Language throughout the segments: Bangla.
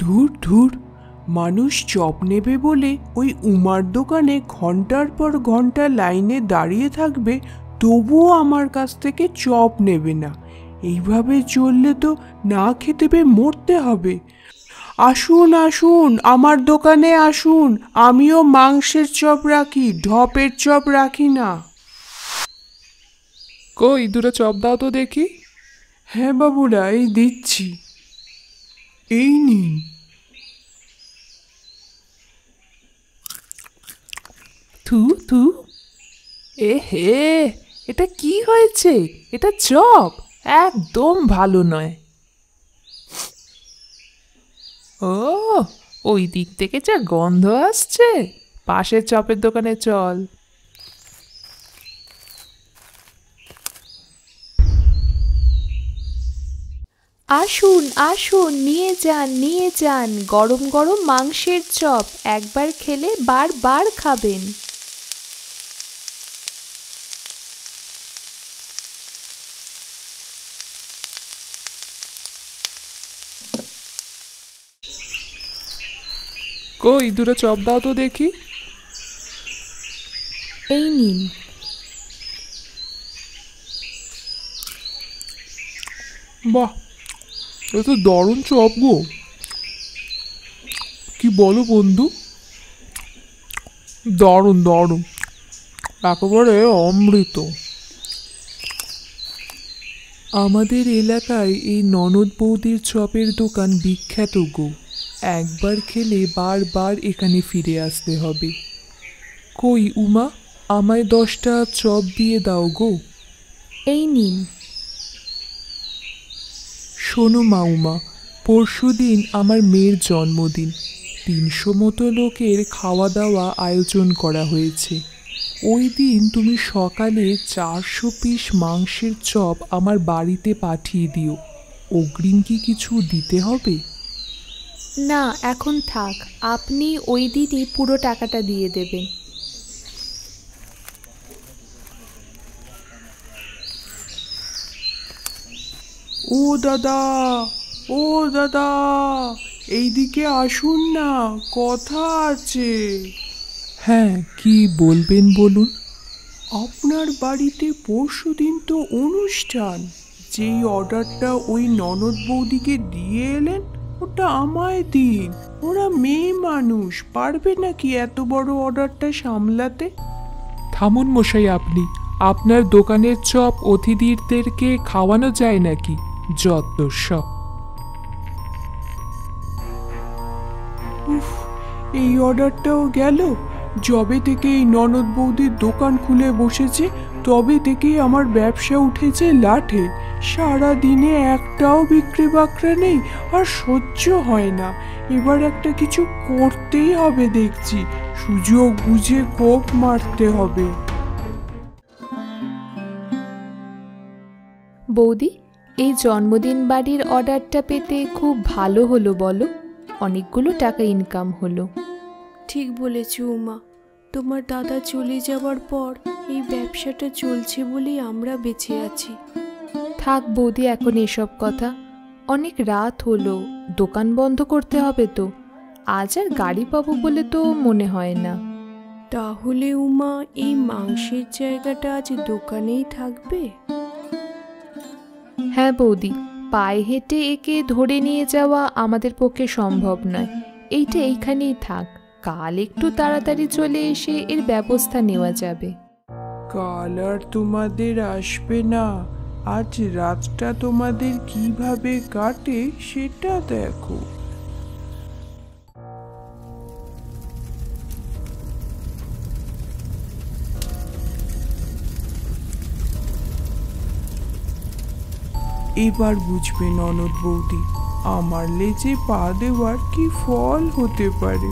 ধুর ধুর, মানুষ চপ নেবে বলে ওই উমার দোকানে ঘন্টার পর ঘন্টা লাইনে দাঁড়িয়ে থাকবে, তবুও আমার কাছ থেকে চপ নেবে না। এইভাবে চললে তো না খেতে পেয়ে মরতে হবে। আসুন আসুন, আমার দোকানে আসুন, আমিও মাংসের চপ রাখি, ঢপের চপ রাখি না। কই দুটো চপ দাও তো দেখি। হ্যাঁ বাবুরা, এই দিচ্ছি, এই নিন। থু থু, এ হে, এটা কি হয়েছে? এটা চপ একদম ভালো নয়। ও, ওই দিক থেকে যা গন্ধ আসছে, পাশের চপের দোকানে চল। আসুন আসুন, নিয়ে যান নিয়ে যান, গরম গরম মাংসের চপ, একবার খেলে বারবার খাবেন। কই দুটো চপ দাও তো দেখি। এই নিন। বাহ, এ তো দারুণ চপ গো। কি বলো বন্ধু? দারুণ দারুণ, একেবারে অমৃত। আমাদের এলাকায় এই ননদ বৌদির চপের দোকান বিখ্যাত গো। একবার খেলে বারবার এখানে ফিরে আসতে হবে। কই উমা, আমায় 10টা চপ দিয়ে দাও গো। এই নিন। শোনো মা উমা, পরশুদিন আমার মেয়ের জন্মদিন। 300 মতো লোকের খাওয়া দাওয়া আয়োজন করা হয়েছে। ওই দিন তুমি সকালে 400 পিস মাংসের চপ আমার বাড়িতে পাঠিয়ে দিও। অগ্রিম কি কিছু দিতে হবে? না, এখন থাক, আপনি ওই দিনই পুরো টাকাটা দিয়ে দেবেন। ও দাদা, ও দাদা, এইদিকে আসুন না, কথা আছে। হ্যাঁ, কি বলবেন বলুন। আপনার বাড়িতে পরশুদিন তো অনুষ্ঠান, যেই অর্ডারটা ওই ননদ বৌদিকে দিয়ে এলেন, ওটা আমায় দিন। ওরা মেয়ে মানুষ, পারবে নাকি এত বড় অর্ডারটা সামলাতে? থামুন মশাই, আপনি আপনার দোকানের চপ অতিথিদেরকে খাওয়ানো যায় নাকি? যত সব। উফ, এই অর্ডারটাও গেল। যবে থেকে এই ননদ বৌদির দোকান খুলে বসেছে, তবে থেকেই আমার ব্যবসা উঠেছে লাঠে। সারা দিনে একটাও বিক্রি বাক্রা নেই, আর সহ্য হয় না। এবার একটা কিছু করতেই হবে দেখছি, সুযোগ বুঝে কোপ মারতে হবে। বৌদি, এই জন্মদিন বাড়ির অর্ডারটা পেতে খুব ভালো হলো বলো, অনেকগুলো টাকা ইনকাম হলো। ঠিক বলেছ উমা, তোমার দাদা চলে যাওয়ার পর এই ব্যবসাটা চলছে বলেই আমরা বেঁচে আছি। থাক বৌদি, এখন এসব কথা, অনেক রাত হলো, দোকান বন্ধ করতে হবে তো। আজ আর গাড়ি পাবো বলে তো মনে হয় না। তাহলে উমা, এই মাংসের জায়গাটা আজ দোকানেই থাকবে? হ্যাঁ বৌদি, পায়ে হেঁটে একে ধরে নিয়ে যাওয়া আমাদের পক্ষে সম্ভব নয়। এইটা এইখানেই থাক, কাল একটু তাড়াতাড়ি চলে এসে এর ব্যবস্থা নেওয়া যাবে। কাল আর তোমাদের আসবে না, আজ রাতটা তোমাদের কিভাবে কাটে সেটা দেখো। এবার বুঝবে ননদ বৌদি, আমার লেজে পা দেওয়ার কি ফল হতে পারে।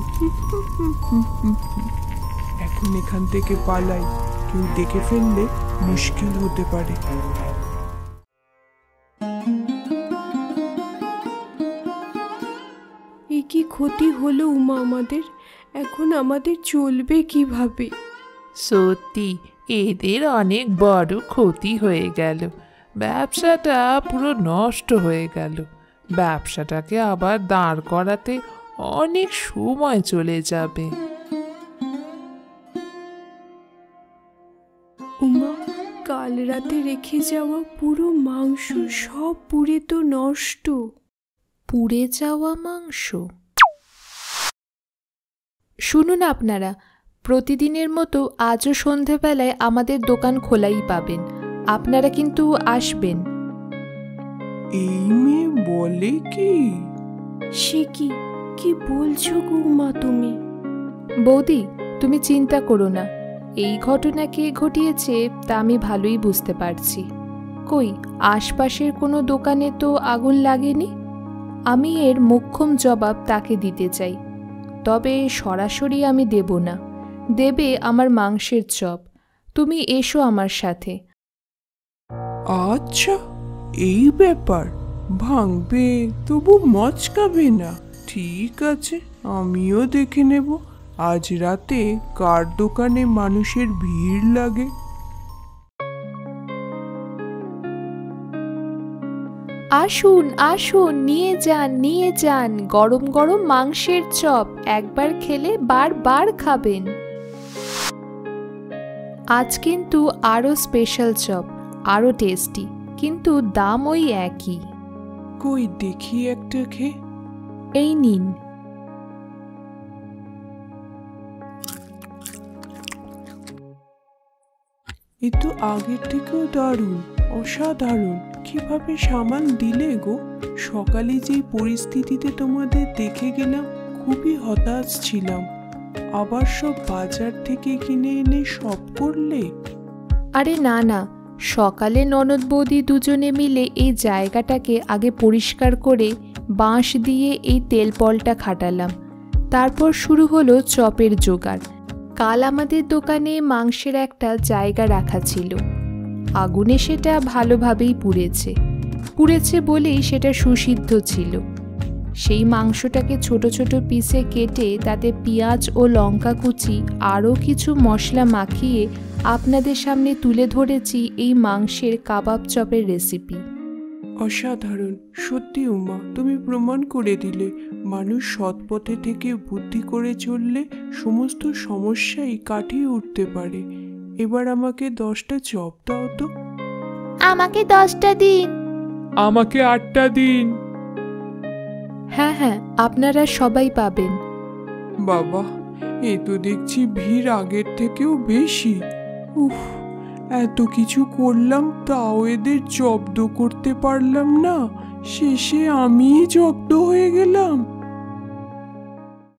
এখন এখান থেকে পালাই, কেউ দেখে ফেললে মুশকিল হতে পারে। এ কি ক্ষতি হলো উমা আমাদের, এখন আমাদের চলবে কিভাবে? সত্যি এদের অনেক বড় ক্ষতি হয়ে গেল, ব্যবসাটা পুরো নষ্ট হয়ে গেল। ব্যবসাটাকে আবার দাঁড় করাতে অনেক সময় চলে যাবে। উমা, কাল রাতে রেখে যাওয়া পুরো মাংস সব পুড়ে তো নষ্ট। পুড়ে যাওয়া মাংস? শুনুন আপনারা, প্রতিদিনের মতো আজও সন্ধেবেলায় আমাদের দোকান খোলাই পাবেন। আপনারা কিন্তু আসবেন। এই মেয়ে বলে কি? সে কি কি বলছো গো উমা তুমি? বৌদি, তুমি চিন্তা করো না। এই ঘটনা কে ঘটিয়েছে তা আমি ভালোই বুঝতে পারছি। কই, আশপাশের কোনো দোকানে তো আগুন লাগেনি। আমি এর মোক্ষম জবাব তাকে দিতে চাই, তবে সরাসরি আমি দেব না। দেবে আমার মাংসের চপ। তুমি এসো আমার সাথে। আচ্ছা, এই ব্যাপার। ভাঙবে তবু মচকাবে না। ঠিক আছে, আমিও দেখে নেব আজ রাতে কার দোকানে মানুষের ভিড় লাগে। আসুন আসুন, নিয়ে যান নিয়ে যান, গরম গরম মাংসের চপ। একবার খেলে বারবার খাবেন। আজ কিন্তু আরও স্পেশাল চপ, আরও টেস্টি, কিন্তু দাম ওই একই। কই দেখি একটা খেয়ে। এই নিন। এ তো আগের থেকেও দারুণ, অসাধারণ। কিভাবে সামাল দিলে গো? সকালে যেই পরিস্থিতিতে তোমাদের দেখে গেলাম, খুবই হতাশ ছিলাম। আবার সব বাজার থেকে কিনে এনে সব করলে? আরে না না, সকালে ননদ বৌদি দুজনে মিলে এই জায়গাটাকে আগে পরিষ্কার করে বাঁশ দিয়ে এই তেলপলটা খাটালাম। তারপর শুরু হলো চপের জোগাড়। কাল আমাদের দোকানে মাংসের একটা জায়গা রাখা ছিল। আগুনে সেটা ভালোভাবেই পুড়েছে বলেই সেটা সুসিদ্ধ ছিল। সেই মাংসটাকে ছোট ছোট পিসে কেটে তাতে পেঁয়াজ ও লঙ্কা কুচি আরও কিছু মশলা মাখিয়ে আপনাদের সামনে তুলে ধরেছি এই মাংসের কাবাব চপের রেসিপি। অসাধারণ। সত্যি উমা, তুমি প্রমাণ করে দিলে মানুষ সৎ পথে থেকে বুদ্ধি করে চললে সমস্ত সমস্যাই কাটিয়ে উঠতে পারে। এবার আমাকে 10টা চপ দাও তো। আমাকে 10টা দিন। আমাকে 8টা দিন। হ্যাঁ হ্যাঁ, আপনারা সবাই পাবেন। বাবা, এ তো দেখছি ভিড় আগের থেকেও বেশি। উফ, এত কিছু করলাম তাও এদের জব্দ করতে পারলাম না। শেষে আমিই জব্দ হয়ে গেলাম।